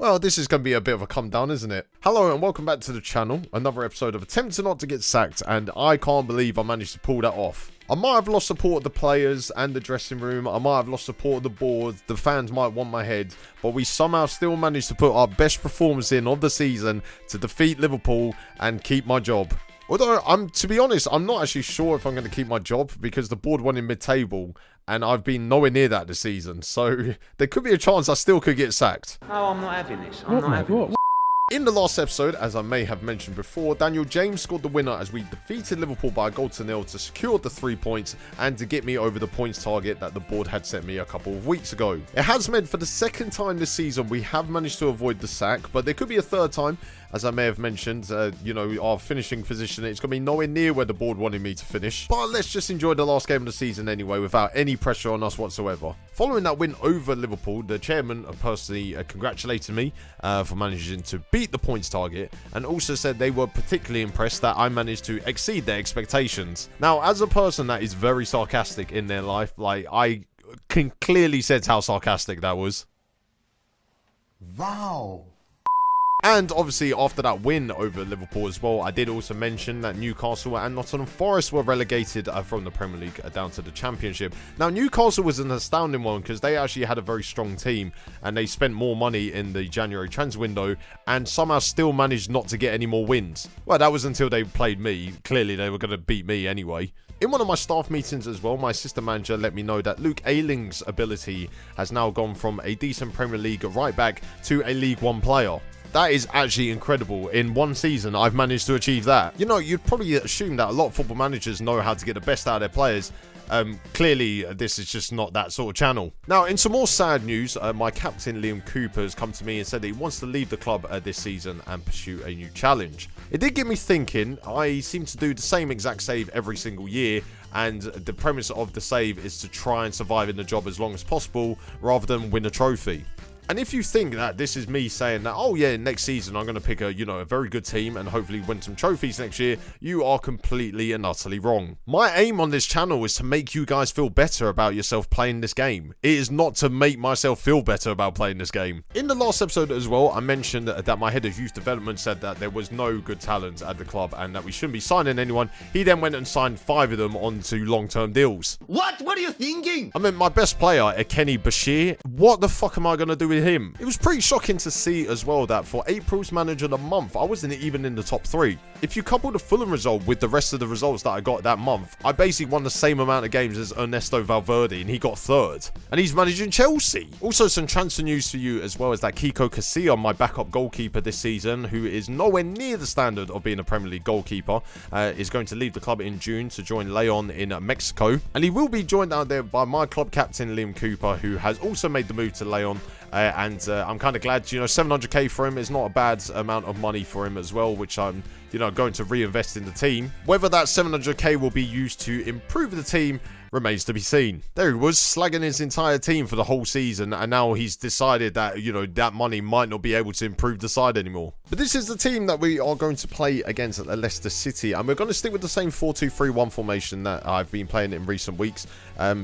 Well, this is going to be a bit of a come down, isn't it? Hello and welcome back to the channel. Another episode of Attempting Not to Get Sacked, and I can't believe I managed to pull that off. I might have lost support of the players and the dressing room. I might have lost support of the board. The fans might want my head. But we somehow still managed to put our best performance in of the season to defeat Liverpool and keep my job. Although, to be honest, I'm not actually sure if I'm going to keep my job because the board won in mid-table and I've been nowhere near that this season. So there could be a chance I still could get sacked. No, I'm not having this. I'm not having this. In the last episode, as I may have mentioned before, Daniel James scored the winner as we defeated Liverpool by a goal to nil to secure the 3 points and to get me over the points target that the board had set me a couple of weeks ago. It has meant for the second time this season we have managed to avoid the sack, but there could be a third time. As I may have mentioned, our finishing position, it's going to be nowhere near where the board wanted me to finish. But let's just enjoy the last game of the season anyway without any pressure on us whatsoever. Following that win over Liverpool, the chairman personally congratulated me for managing to beat the points target and also said they were particularly impressed that I managed to exceed their expectations. Now, as a person that is very sarcastic in their life, I can clearly sense how sarcastic that was. Wow. And obviously after that win over Liverpool as well, I did also mention that Newcastle and Nottingham Forest were relegated from the Premier League down to the Championship. Now Newcastle was an astounding one because they actually had a very strong team and they spent more money in the January transfer window and somehow still managed not to get any more wins. Well, that was until they played me. Clearly they were going to beat me anyway. In one of my staff meetings as well, my assistant manager let me know that Luke Ayling's ability has now gone from a decent Premier League right back to a League One player. That is actually incredible. In one season, I've managed to achieve that. You know, you'd probably assume that a lot of football managers know how to get the best out of their players. Clearly, this is just not that sort of channel. Now, in some more sad news, my captain, Liam Cooper, has come to me and said that he wants to leave the club this season and pursue a new challenge. It did get me thinking. I seem to do the same exact save every single year, and the premise of the save is to try and survive in the job as long as possible rather than win a trophy. And if you think that this is me saying that, oh yeah, next season I'm going to pick a very good team and hopefully win some trophies next year, you are completely and utterly wrong. My aim on this channel is to make you guys feel better about yourself playing this game. It is not to make myself feel better about playing this game. In the last episode as well, I mentioned that my head of youth development said that there was no good talent at the club and that we shouldn't be signing anyone. He then went and signed 5 of them onto long-term deals. What? What are you thinking? I mean, my best player, Kenny Bashir, what the fuck am I going to do with him? It was pretty shocking to see as well that for April's manager of the month, I wasn't even in the top 3. If you couple the Fulham result with the rest of the results that I got that month, I basically won the same amount of games as Ernesto Valverde and he got 3rd. And he's managing Chelsea. Also some transfer news for you as well as that Kiko Casilla, my backup goalkeeper this season, who is nowhere near the standard of being a Premier League goalkeeper, is going to leave the club in June to join Leon in Mexico. And he will be joined out there by my club captain, Liam Cooper, who has also made the move to Leon. I'm kind of glad, 700k for him is not a bad amount of money for him as well, which I'm, going to reinvest in the team. Whether that 700k will be used to improve the team remains to be seen. There he was, slagging his entire team for the whole season, and now he's decided that, that money might not be able to improve the side anymore. But this is the team that we are going to play against Leicester City, and we're going to stick with the same 4-2-3-1 formation that I've been playing in recent weeks.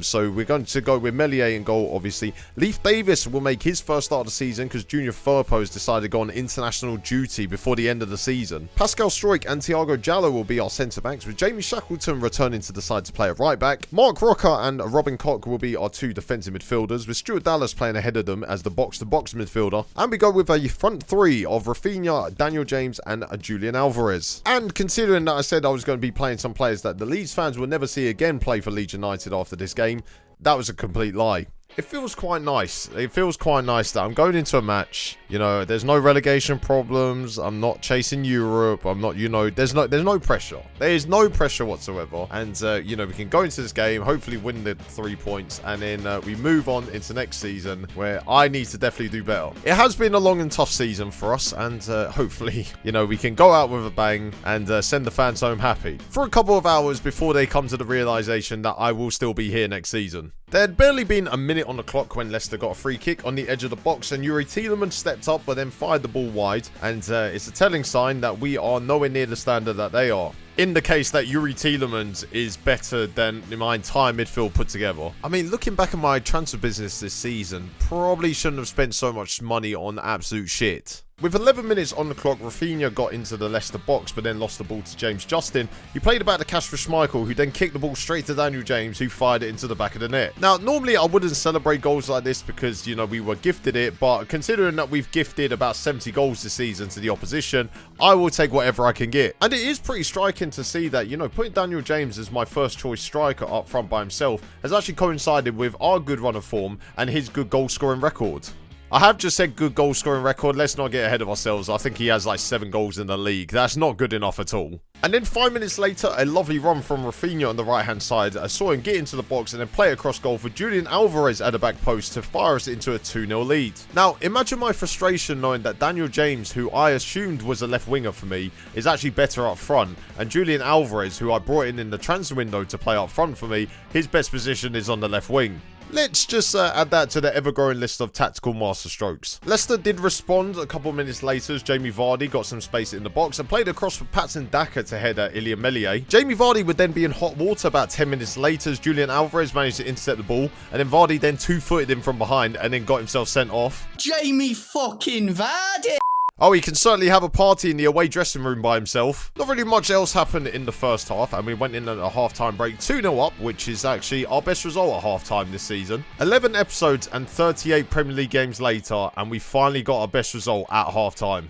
So we're going to go with Meslier in goal, obviously. Leif Davis will make his first start of the season because Junior Firpo has decided to go on international duty before the end of the season. Pascal Struijk and Thiago Jallo will be our centre-backs, with Jamie Shackleton returning to the side to play at right-back. Mark Rocker and Robin Koch will be our 2 defensive midfielders, with Stuart Dallas playing ahead of them as the box-to-box midfielder. And we go with a front 3 of Rafinha, Daniel James and Julian Alvarez. And considering that I said I was going to be playing some players that the Leeds fans will never see again play for Leeds United after this game, that was a complete lie. It feels quite nice. It feels quite nice that I'm going into a match. There's no relegation problems. I'm not chasing Europe. I'm not, there's no pressure. There is no pressure whatsoever. And, we can go into this game, hopefully win the 3 points. And then we move on into next season where I need to definitely do better. It has been a long and tough season for us. And hopefully, we can go out with a bang and send the fans home happy. For a couple of hours before they come to the realization that I will still be here next season. There had barely been a minute on the clock when Leicester got a free kick on the edge of the box and Yuri Tielemans stepped up but then fired the ball wide, and it's a telling sign that we are nowhere near the standard that they are. in the case that Yuri Tielemans is better than my entire midfield put together. I mean, looking back at my transfer business this season, probably shouldn't have spent so much money on absolute shit. With 11 minutes on the clock, Rafinha got into the Leicester box, but then lost the ball to James Justin. He played about the cash for Schmeichel, who then kicked the ball straight to Daniel James, who fired it into the back of the net. Now, normally I wouldn't celebrate goals like this because, you know, we were gifted it, but considering that we've gifted about 70 goals this season to the opposition, I will take whatever I can get. And it is pretty striking to see that, you know, putting Daniel James as my first choice striker up front by himself has actually coincided with our good run of form and his good goal scoring record. I have just said good goal scoring record. Let's not get ahead of ourselves. I think he has like 7 goals in the league. That's not good enough at all. And then 5 minutes later, a lovely run from Rafinha on the right hand side. I saw him get into the box and then play across goal for Julian Alvarez at the back post to fire us into a 2-0 lead. Now, imagine my frustration knowing that Daniel James, who I assumed was a left winger for me, is actually better up front. And Julian Alvarez, who I brought in the transfer window to play up front for me, his best position is on the left wing. Let's just add that to the ever-growing list of tactical masterstrokes. Leicester did respond a couple minutes later as Jamie Vardy got some space in the box and played across for Patson Daka to head at Ilya Melier. Jamie Vardy would then be in hot water about 10 minutes later as Julian Alvarez managed to intercept the ball, and then Vardy then two-footed him from behind and then got himself sent off. Jamie fucking Vardy! Oh, he can certainly have a party in the away dressing room by himself. Not really much else happened in the first half, and we went in at a half-time break 2-0 up, which is actually our best result at half-time this season. 11 episodes and 38 Premier League games later, and we finally got our best result at half-time.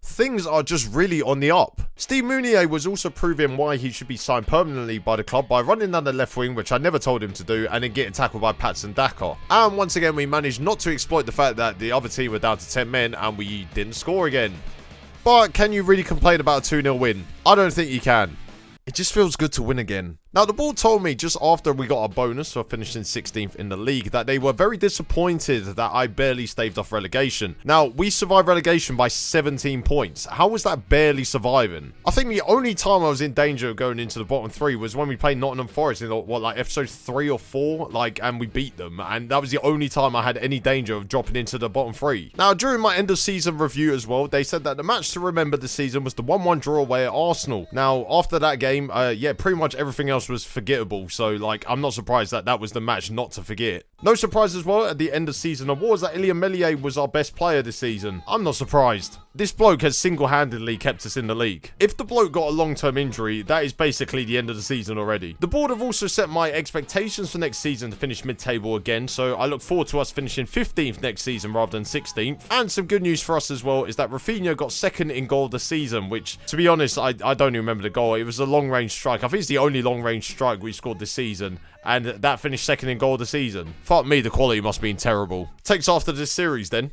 Things are just really on the up. Steve Mounier was also proving why he should be signed permanently by the club by running down the left wing, which I never told him to do, and then getting tackled by Patson Daka. And once again, we managed not to exploit the fact that the other team were down to 10 men and we didn't score again. But can you really complain about a 2-0 win? I don't think you can. It just feels good to win again. Now, the board told me just after we got our bonus for finishing 16th in the league that they were very disappointed that I barely staved off relegation. Now, we survived relegation by 17 points. How was that barely surviving? I think the only time I was in danger of going into the bottom 3 was when we played Nottingham Forest in, what, like episode 3 or 4, and we beat them. And that was the only time I had any danger of dropping into the bottom 3. Now, during my end of season review as well, they said that the match to remember this season was the 1-1 draw away at Arsenal. Now, after that game, yeah, pretty much everything else was forgettable, so like I'm not surprised that that was the match not to forget. No surprise as well at the end of season awards that Ilya Melier was our best player this season. I'm not surprised. This bloke has single-handedly kept us in the league. If the bloke got a long-term injury, that is basically the end of the season already. The board have also set my expectations for next season to finish mid-table again, so I look forward to us finishing 15th next season rather than 16th. And some good news for us as well is that Rafinha got 2nd in goal of the season, which, to be honest, I don't even remember the goal. It was a long-range strike. I think it's the only long-range strike we scored this season, and that finished 2nd in goal of the season. Fuck me, the quality must have been terrible. Takes after this series then.